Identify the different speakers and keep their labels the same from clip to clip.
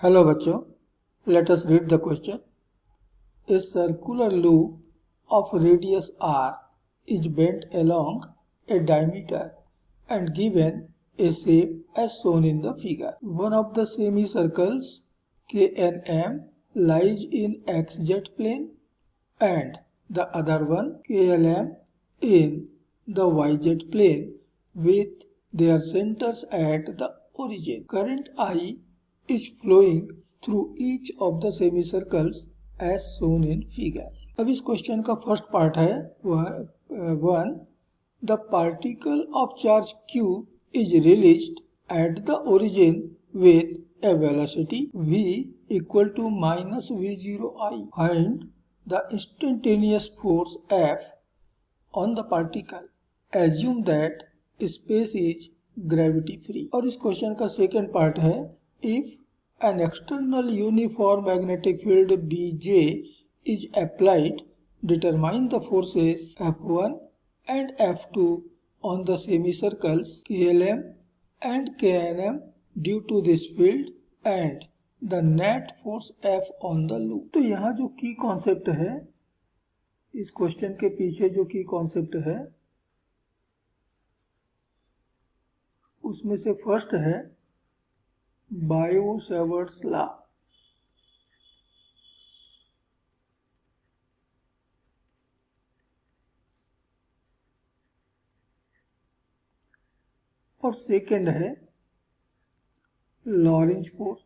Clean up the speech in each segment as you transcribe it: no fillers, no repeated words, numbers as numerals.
Speaker 1: Hello बच्चों, let us read the question. A circular loop of radius r is bent along a diameter and given a shape as shown in the figure. One of the semicircles K and M lies in xz plane and the other one KLM in the yz plane with their centers at the origin. Current I is flowing through each of the semicircles as shown in figure. अब इस question का first part है one the particle of charge Q is released at the origin with a velocity v equal to minus v0 I. Find the instantaneous force F on the particle. Assume that space is gravity free. और इस question का second part है if an external uniform magnetic field Bj is applied, determine the forces F1 and F2 on the semicircles KLM and KNM due to this field and the net force F on the loop. तो यहाँ जो की concept है, इस question के पीछे जो की कॉन्सेप्ट है उसमें से फर्स्ट है बायो-सेवर्ट्स लॉ. और सेकंड है लॉरेंज फोर्स.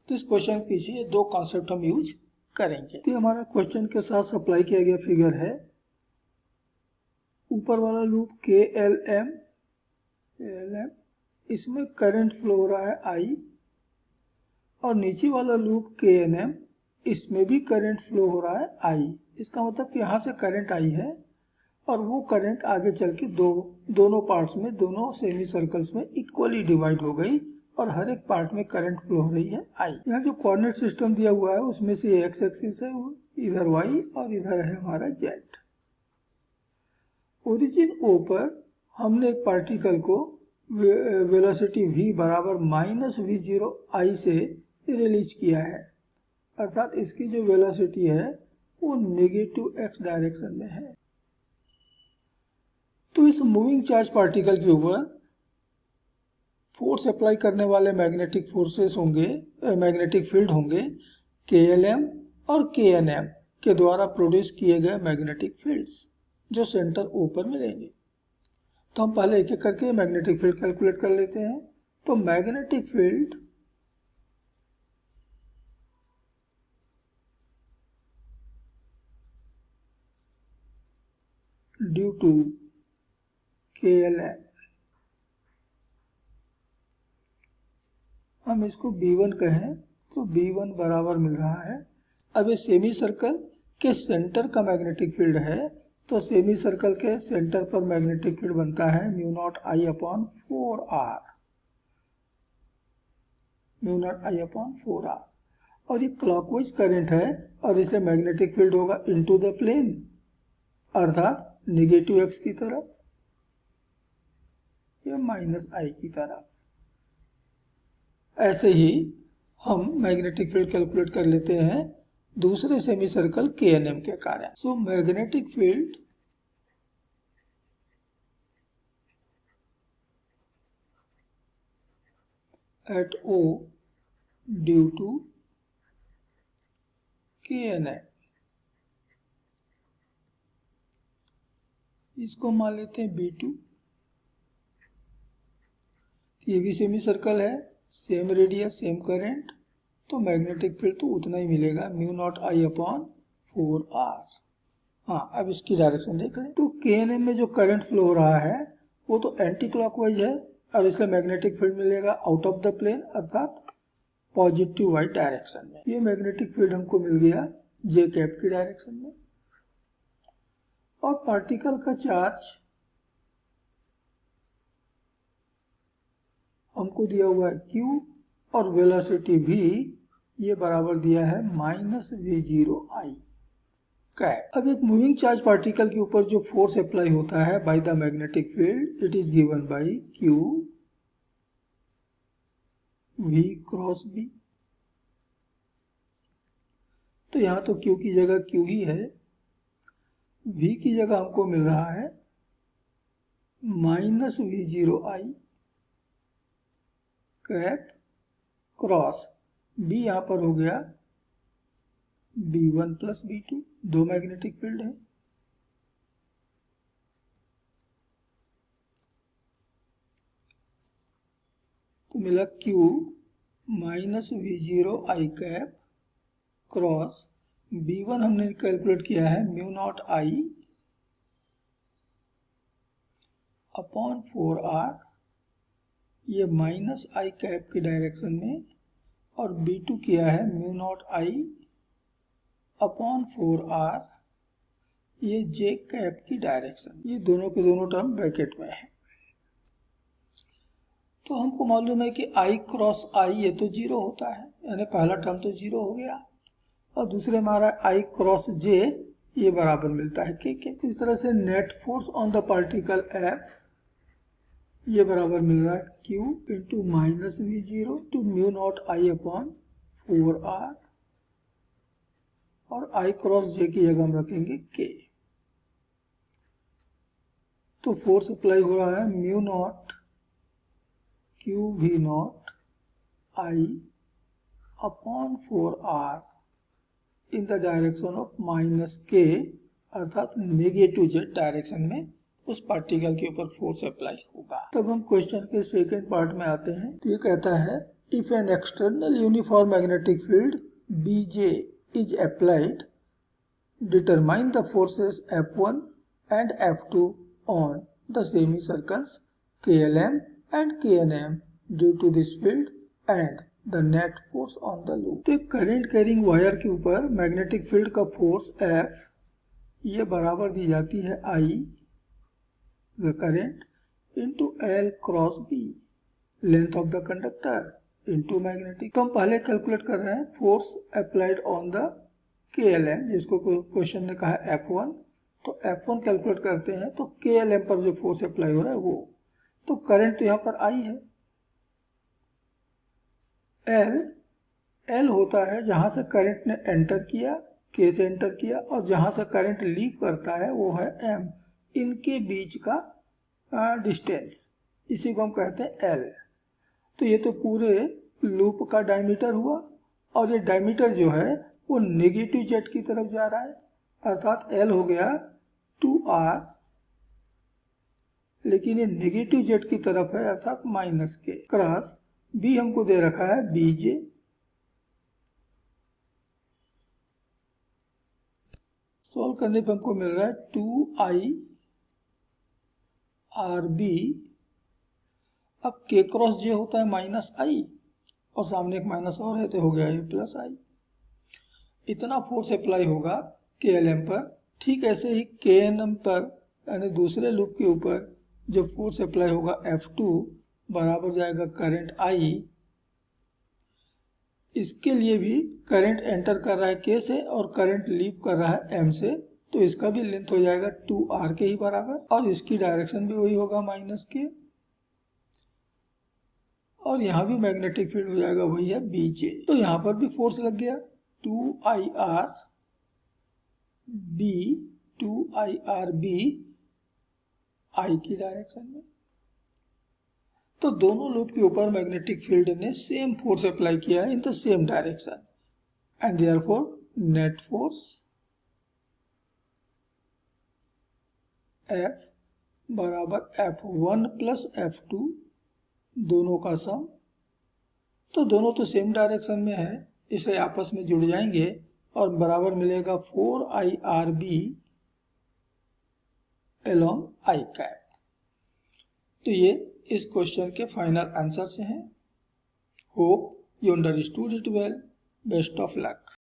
Speaker 1: तो इस क्वेश्चन के पीछे दो कॉन्सेप्ट हम यूज करेंगे. तो हमारा क्वेश्चन के साथ सप्लाई किया गया फिगर है. ऊपर वाला लूप KLM, इसमें करंट फ्लो हो रहा है I, और नीचे वाला लूप KNM, इसमें भी करंट फ्लो हो रहा है I. इसका मतलब कि यहाँ से करंट I है और वो करंट आगे चल के दोनों पार्ट्स में, दोनों सेमी सर्कल्स में इक्वली डिवाइड हो गई और हर एक पार्ट में करंट फ्लो हो रही है I. यहाँ जो कोऑर्डिनेट सिस्टम दिया हुआ है उसमें से एक्स एक्सिस है, इधर Y और इधर है हमारा Z. ओरिजिन O पर हमने एक पार्टिकल को वेलोसिटी v बराबर माइनस v0 I से रिलीज किया है, अर्थात इसकी जो वेलोसिटी है वो नेगेटिव x डायरेक्शन में है. तो इस मूविंग चार्ज पार्टिकल के ऊपर फोर्स अप्लाई करने वाले मैग्नेटिक फोर्सेस होंगे, मैग्नेटिक फील्ड होंगे KLM और KNM के द्वारा प्रोड्यूस किए गए मैग्नेटिक फील्ड्स जो सेंटर O पर मिलेंगे. तो हम पहले एक एक करके मैग्नेटिक फील्ड कैलकुलेट कर लेते हैं. तो magnetic field due to KLM, हम इसको B1 कहें तो B1 बराबर मिल रहा है. अब ये सेमी सर्कल के सेंटर का मैग्नेटिक फील्ड है, तो सेमी सर्कल के सेंटर पर मैग्नेटिक फील्ड बनता है mu naught I upon 4R, mu naught I upon 4R. और ये क्लॉकवाइज करंट है और इसलिए मैग्नेटिक फील्ड होगा इनटू द प्लेन, अर्थात नेगेटिव x की तरफ या माइनस I की तरफ. ऐसे ही हम मैग्नेटिक फील्ड कैलकुलेट कर लेते हैं दूसरे सेमी सर्कल KNM के कारण. So magnetic field at O due to KNM, इसको मान लेते हैं B2. ये भी सेमी सर्कल है, सेम रेडियस, सेम करंट, तो मैग्नेटिक फील्ड तो उतना ही मिलेगा mu naught I upon 4R. हाँ, अब इसकी डायरेक्शन देख लें. तो KNM में जो करंट फ्लो हो रहा है वो तो एंटी क्लॉकवाइज है और इसलिए मैग्नेटिक फील्ड मिलेगा आउट ऑफ द प्लेन, अर्थात पॉजिटिव y डायरेक्शन में. ये मैग्नेटिक फील्ड हमको मिल गया J कैप की डायरेक्शन में. और पार्टिकल का चार्ज हमको दिया हुआ है Q और वेलोसिटी v, ये बराबर दिया है माइनस v0 I. कैप। अब एक मूविंग चार्ज पार्टिकल के ऊपर जो फोर्स अप्लाई होता है by the magnetic field, it is given by Q V cross B। तो यहाँ तो Q की जगह Q ही है, V की जगह हमको मिल रहा है minus V0I cap cross B, यहाँ पर हो गया B1 प्लस B2, दो मैग्नेटिक फील्ड है। तो मिला Q minus V0I cap cross B1 हमने कैलकुलेट किया है mu naught I upon 4R, ये माइनस I कैप की डायरेक्शन में, और B2 किया है mu naught I upon 4R, ये J कैप की डायरेक्शन। ये दोनों के दोनों टर्म ब्रैकेट में है। तो हमको मालूम है कि I क्रॉस I ये तो जीरो होता है, यानी पहला टर्म तो जीरो हो गया, और दूसरे हमारा I क्रॉस J ये बराबर मिलता है K के। इस तरह से net force on the particle F ये बराबर मिल रहा है Q into minus V0 two mu naught I upon 4R, और I क्रॉस J की जगह हम रखेंगे K। तो फोर्स अप्लाई हो रहा है mu naught Q V not I upon 4R in the direction of minus K, अर्थात नेगेटिव Z डायरेक्शन में उस पार्टिकल के ऊपर फोर्स अप्लाई होगा। तब हम क्वेश्चन के सेकेंड पार्ट में आते हैं। तो ये कहता है if an external uniform magnetic field BJ is applied, determine the forces F1 and F2 on the semi circles KLM and KNM due to this field and the net force on the loop. तो current carrying wire के ऊपर magnetic field का force F ये बराबर दी जाती है I the current into L cross B, length of the conductor into magnetic। तो हम पहले कैलकुलेट कर रहे हैं force applied on the KLM, जिसको क्वेश्चन ने कहा F1, तो F1 कैलकुलेट करते हैं, तो KLM पर जो फोर्स अप्लाई हो रहा है वो, तो करंट तो यहाँ पर I है, L होता है जहां से करंट ने एंटर किया, K से एंटर किया, और जहां से करंट लीव करता है वो है M, इनके बीच का डिस्टेंस, इसी को हम कहते हैं L। तो ये तो पूरे लूप का डायमीटर हुआ, और ये डायमीटर जो है वो नेगेटिव जेट की तरफ जा रहा है, अर्थात L हो गया 2R, लेकिन ये नेगेटिव जेट की तरफ है, अर्थात माइनस K। क्रॉस B हमको दे रखा है BJ, सॉल्व करने पर हमको मिल रहा है 2I RB। अब K क्रॉस J होता है माइनस I, और सामने एक माइनस और है, तो हो गया ये प्लस I। इतना फोर्स अप्लाई होगा KLM पर। ठीक ऐसे ही KNM पर, यानी दूसरे लूप के ऊपर जब फोर्स अप्लाई होगा F2 बराबर जाएगा करंट I, इसके लिए भी करंट एंटर कर रहा है K से और करंट लीव कर रहा है M से, तो इसका भी लेंथ हो जाएगा 2R के ही बराबर, और इसकी डायरेक्शन भी वही होगा माइनस K, और यहाँ भी मैग्नेटिक फील्ड हो जाएगा वही है BJ। तो यहाँ पर भी फोर्स लग गया 2IR B I की डायरेक्शन में। तो दोनों लूप के ऊपर मैग्नेटिक फील्ड ने सेम फोर्स अप्लाई किया है in the same direction, and therefore net force F बराबर F1 प्लस F2 दोनों का सम। तो दोनों तो सेम डायरेक्शन में है, इसलिए आपस में जुड़ जाएंगे और बराबर मिलेगा 4IRB along I कैप। तो ये इस क्वेश्चन के फाइनल आंसर से हैं। Hope you understood it well. Best of luck.